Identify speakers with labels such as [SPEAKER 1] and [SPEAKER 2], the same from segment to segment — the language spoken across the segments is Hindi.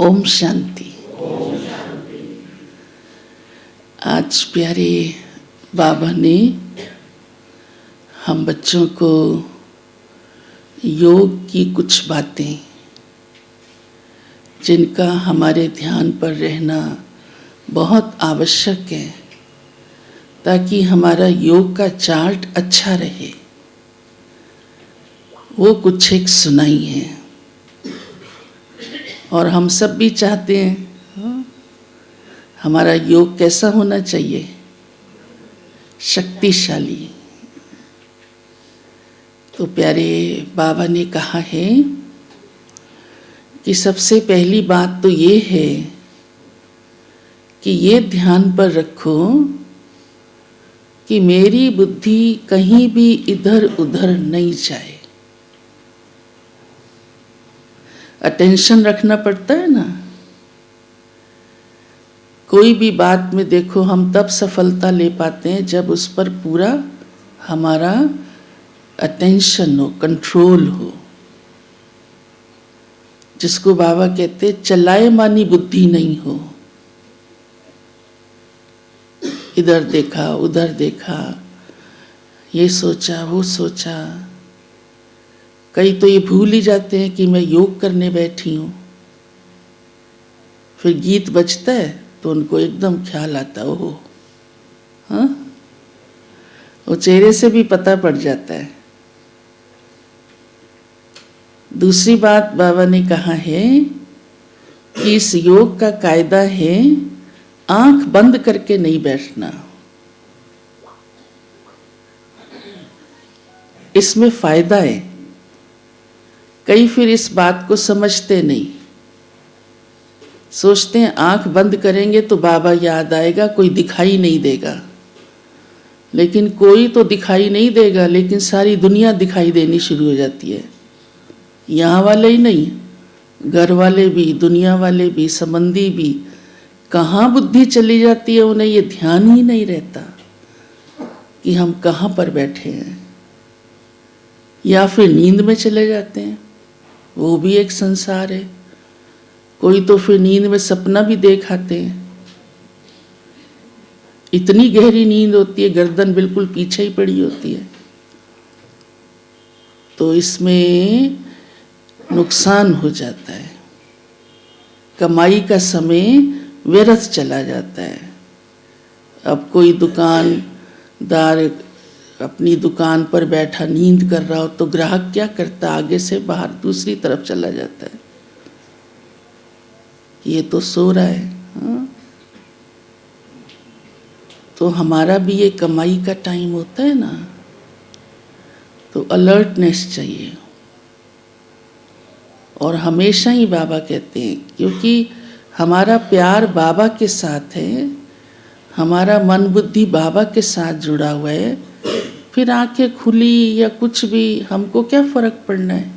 [SPEAKER 1] ओम शांति। आज प्यारे बाबा ने हम बच्चों को योग की कुछ बातें जिनका हमारे ध्यान पर रहना बहुत आवश्यक है ताकि हमारा योग का चार्ट अच्छा रहे, वो कुछ एक सुनाई है। और हम सब भी चाहते हैं हमारा योग कैसा होना चाहिए, शक्तिशाली। तो प्यारे बाबा ने कहा है कि सबसे पहली बात तो ये है कि ये ध्यान पर रखो कि मेरी बुद्धि कहीं भी इधर उधर नहीं जाए। अटेंशन रखना पड़ता है ना। कोई भी बात में देखो, हम तब सफलता ले पाते हैं जब उस पर पूरा हमारा अटेंशन हो, कंट्रोल हो, जिसको बाबा कहते चलाए मानी बुद्धि नहीं हो। इधर देखा उधर देखा, ये सोचा वो सोचा। कई तो ये भूल ही जाते हैं कि मैं योग करने बैठी हूँ। फिर गीत बजता है तो उनको एकदम ख्याल आता, ओहो, हाँ, वो चेहरे से भी पता पड़ जाता है। दूसरी बात बाबा ने कहा है कि इस योग का कायदा है आंख बंद करके नहीं बैठना। इसमें फायदा है। कई फिर इस बात को समझते नहीं, सोचते हैं आंख बंद करेंगे तो बाबा याद आएगा, कोई दिखाई नहीं देगा। लेकिन कोई तो दिखाई नहीं देगा, लेकिन सारी दुनिया दिखाई देनी शुरू हो जाती है। यहाँ वाले ही नहीं, घर वाले भी, दुनिया वाले भी, संबंधी भी, कहाँ बुद्धि चली जाती है, उन्हें ये ध्यान ही नहीं रहता कि हम कहाँ पर बैठे हैं। या फिर नींद में चले जाते हैं, वो भी एक संसार है। कोई तो फिर नींद में सपना भी देख आते हैं। इतनी गहरी नींद होती है, गर्दन बिल्कुल पीछे ही पड़ी होती है। तो इसमें नुकसान हो जाता है, कमाई का समय व्यर्थ चला जाता है। अब कोई दुकानदार अपनी दुकान पर बैठा नींद कर रहा हो तो ग्राहक क्या करता, आगे से बाहर दूसरी तरफ चला जाता है, ये तो सो रहा है। हाँ? तो हमारा भी ये कमाई का टाइम होता है ना, तो अलर्टनेस चाहिए। और हमेशा ही बाबा कहते हैं, क्योंकि हमारा प्यार बाबा के साथ है, हमारा मन बुद्धि बाबा के साथ जुड़ा हुआ है, फिर आंखें खुली या कुछ भी हमको क्या फर्क पड़ना है।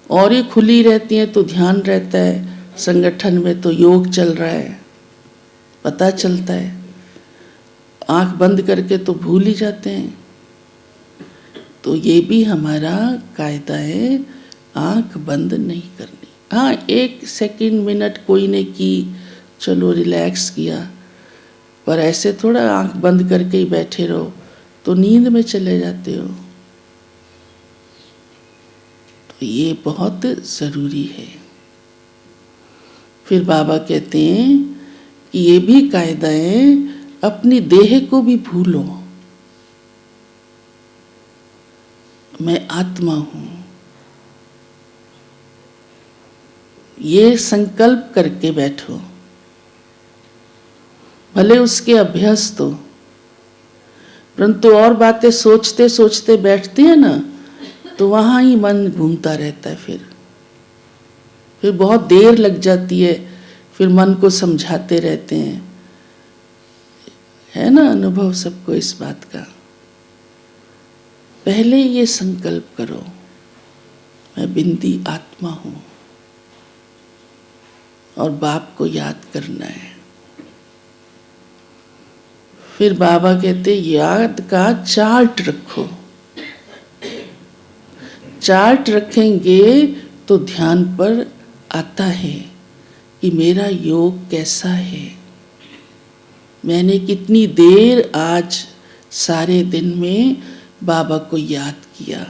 [SPEAKER 1] और ये खुली रहती हैं तो ध्यान रहता है, संगठन में तो योग चल रहा है, पता चलता है। आंख बंद करके तो भूल ही जाते हैं। तो ये भी हमारा कायदा है, आंख बंद नहीं करनी। हाँ, एक सेकंड मिनट कोई ने की, चलो रिलैक्स किया, पर ऐसे थोड़ा आंख बंद करके ही बैठे रहो तो नींद में चले जाते हो। तो ये बहुत ज़रूरी है। फिर बाबा कहते हैं कि ये भी कायदा है, अपनी देह को भी भूलो, मैं आत्मा हूँ। ये संकल्प करके बैठो। भले उसके अभ्यस्त हो, परंतु और बातें सोचते सोचते बैठते हैं ना, तो वहाँ ही मन घूमता रहता है। फिर बहुत देर लग जाती है, फिर मन को समझाते रहते हैं। है ना अनुभव सबको इस बात का। पहले ये संकल्प करो, मैं बिंदी आत्मा हूँ, और बाप को याद करना है। फिर बाबा कहते याद का चार्ट रखो। चार्ट रखेंगे तो ध्यान पर आता है कि मेरा योग कैसा है, मैंने कितनी देर आज सारे दिन में बाबा को याद किया।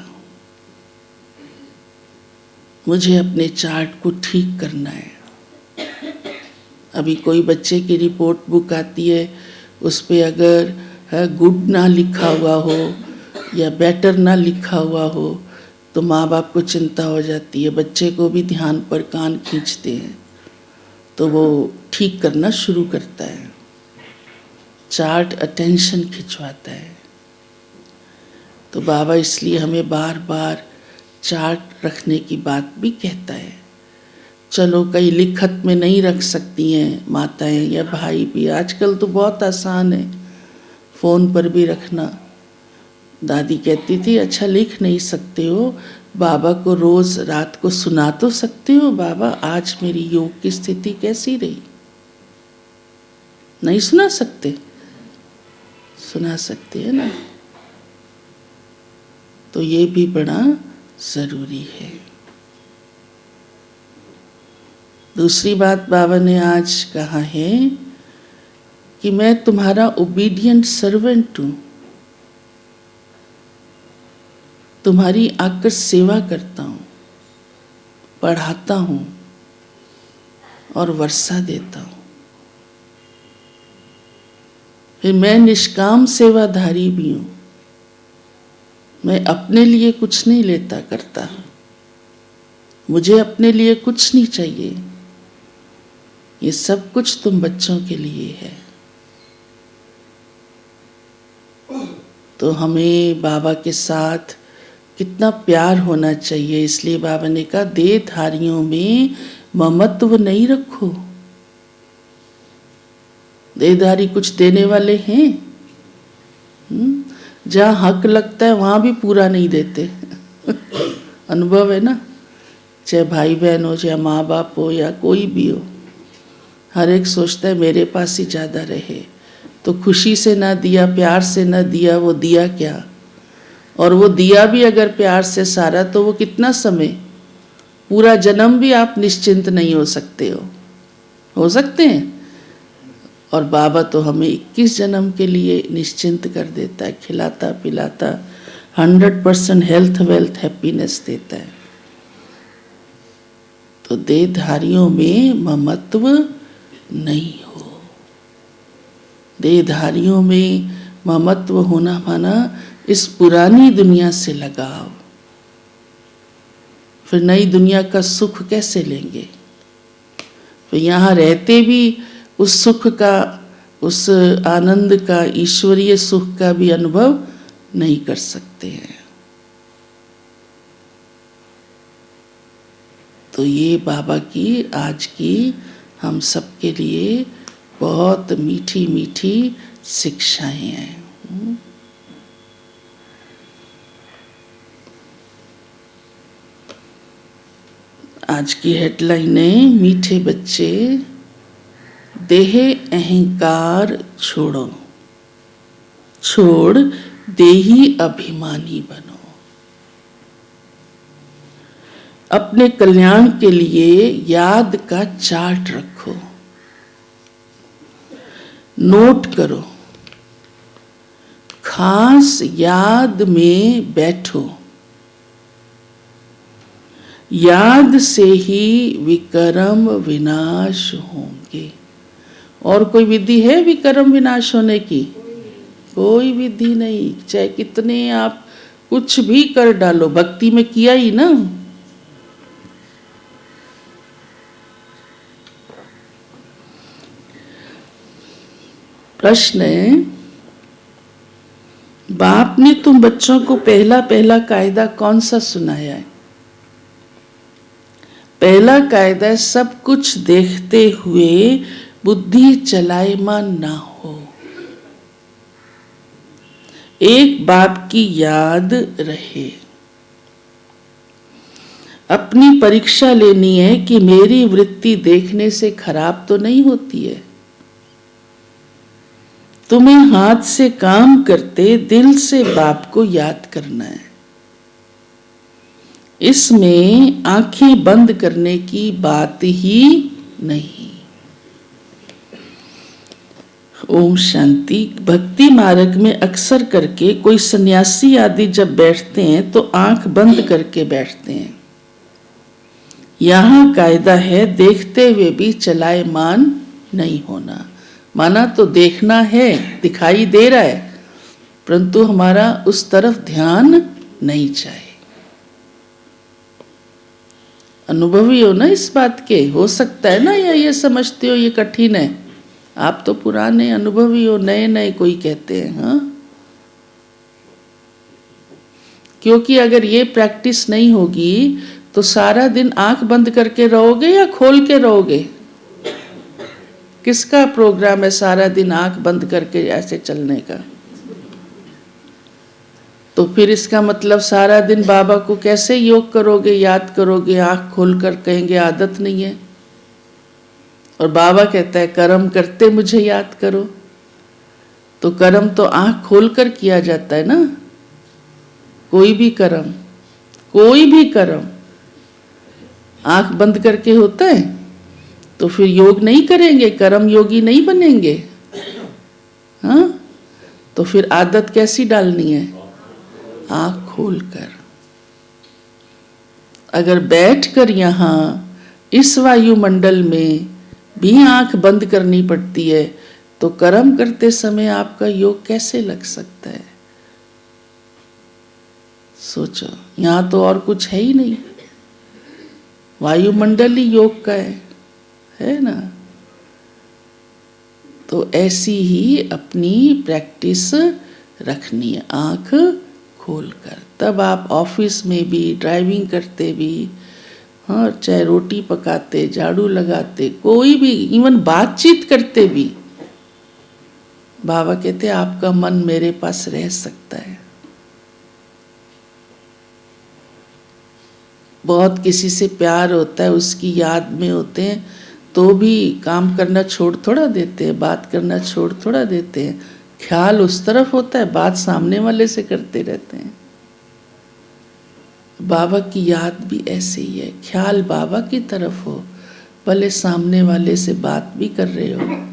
[SPEAKER 1] मुझे अपने चार्ट को ठीक करना है। अभी कोई बच्चे की रिपोर्ट बुक आती है, उस पे अगर गुड ना लिखा हुआ हो या बेटर ना लिखा हुआ हो तो माँ बाप को चिंता हो जाती है, बच्चे को भी ध्यान पर कान खींचते हैं, तो वो ठीक करना शुरू करता है। चार्ट अटेंशन खिंचवाता है। तो बाबा इसलिए हमें बार बार चार्ट रखने की बात भी कहता है। चलो कई लिखत में नहीं रख सकती हैं माताएं या भाई भी, आजकल तो बहुत आसान है फ़ोन पर भी रखना। दादी कहती थी अच्छा लिख नहीं सकते हो, बाबा को रोज़ रात को सुना तो सकते हो, बाबा आज मेरी योग की स्थिति कैसी रही। नहीं सुना सकते? सुना सकते हैं ना। तो ये भी बड़ा ज़रूरी है। दूसरी बात बाबा ने आज कहा है कि मैं तुम्हारा ओबीडिएंट सर्वेंट हूँ, तुम्हारी आकर सेवा करता हूँ, पढ़ाता हूँ और वर्षा देता हूँ। फिर मैं निष्काम सेवाधारी भी हूँ, मैं अपने लिए कुछ नहीं लेता करता, मुझे अपने लिए कुछ नहीं चाहिए, ये सब कुछ तुम बच्चों के लिए है। तो हमें बाबा के साथ कितना प्यार होना चाहिए। इसलिए बाबा ने कहा देहधारियों में ममत्व नहीं रखो। देहधारी कुछ देने वाले हैं, जहाँ हक लगता है वहाँ भी पूरा नहीं देते। अनुभव है ना, चाहे भाई बहन हो, चाहे माँ बाप हो या कोई भी हो, हर एक सोचता है मेरे पास ही ज़्यादा रहे। तो खुशी से ना दिया, प्यार से ना दिया, वो दिया क्या? और वो दिया भी अगर प्यार से सारा, तो वो कितना समय, पूरा जन्म भी आप निश्चिंत नहीं हो सकते हो सकते हैं। और बाबा तो हमें 21 जन्म के लिए निश्चिंत कर देता है, खिलाता पिलाता, 100% हेल्थ वेल्थ हैप्पीनेस देता है। तो देहधारियों में ममत्व नहीं हो। देहधारियों में ममत्व होना माना इस पुरानी दुनिया से लगाव। फिर नई दुनिया का सुख कैसे लेंगे? फिर यहाँ रहते भी उस सुख का, उस आनंद का, ईश्वरीय सुख का भी अनुभव नहीं कर सकते हैं। तो ये बाबा की आज की हम सबके लिए बहुत मीठी मीठी शिक्षाएं हैं। आज की हेडलाइन है मीठे बच्चे देह अहंकार छोड़ो, छोड़ देही अभिमानी बनो। अपने कल्याण के लिए याद का चार्ट रखो, नोट करो, खास याद में बैठो। याद से ही विकर्म विनाश होंगे। और कोई विधि है विकर्म विनाश होने की? कोई विधि नहीं। चाहे कितने आप कुछ भी कर डालो, भक्ति में किया ही ना। प्रश्न है, बाप ने तुम बच्चों को पहला पहला कायदा कौन सा सुनाया है? पहला कायदा सब कुछ देखते हुए बुद्धि चलायमान ना हो। एक बाप की याद रहे। अपनी परीक्षा लेनी है कि मेरी वृत्ति देखने से खराब तो नहीं होती है। तुम्हें हाथ से काम करते दिल से बाप को याद करना है। इसमें आंखें बंद करने की बात ही नहीं। ओम शांति। भक्ति मार्ग में अक्सर करके कोई सन्यासी आदि जब बैठते हैं तो आंख बंद करके बैठते हैं। यहाँ कायदा है देखते हुए भी चलायमान नहीं होना। माना तो देखना है, दिखाई दे रहा है, परंतु हमारा उस तरफ ध्यान नहीं जाए। अनुभवी हो ना इस बात के, हो सकता है ना, या ये समझते हो ये कठिन है? आप तो पुराने अनुभवी हो, नए नए कोई कहते हैं। हाँ, क्योंकि अगर ये प्रैक्टिस नहीं होगी तो सारा दिन आंख बंद करके रहोगे या खोल के रहोगे? किसका प्रोग्राम है सारा दिन आंख बंद करके ऐसे चलने का? तो फिर इसका मतलब सारा दिन बाबा को कैसे योग करोगे, याद करोगे? आंख खोलकर कहेंगे आदत नहीं है। और बाबा कहता है कर्म करते मुझे याद करो। तो कर्म तो आंख खोलकर किया जाता है ना। कोई भी कर्म आंख बंद करके होता है। तो फिर योग नहीं करेंगे, कर्म योगी नहीं बनेंगे। हाँ, तो फिर आदत कैसी डालनी है? आंख खोलकर। अगर बैठकर यहाँ इस वायुमंडल में भी आंख बंद करनी पड़ती है तो कर्म करते समय आपका योग कैसे लग सकता है? सोचो, यहाँ तो और कुछ है ही नहीं, वायुमंडल ही योग का है ना। तो ऐसी ही अपनी प्रैक्टिस रखनी है, आंख खोलकर। तब आप ऑफिस में भी, ड्राइविंग करते भी, हाँ, चाहे रोटी पकाते, झाड़ू लगाते, कोई भी, इवन बातचीत करते भी, बाबा कहते आपका मन मेरे पास रह सकता है। बहुत किसी से प्यार होता है, उसकी याद में होते हैं, तो भी काम करना छोड़ थोड़ा देते हैं, बात करना छोड़ थोड़ा देते हैं। ख्याल उस तरफ होता है, बात सामने वाले से करते रहते हैं। बाबा की याद भी ऐसे ही है, ख्याल बाबा की तरफ हो, भले सामने वाले से बात भी कर रहे हो।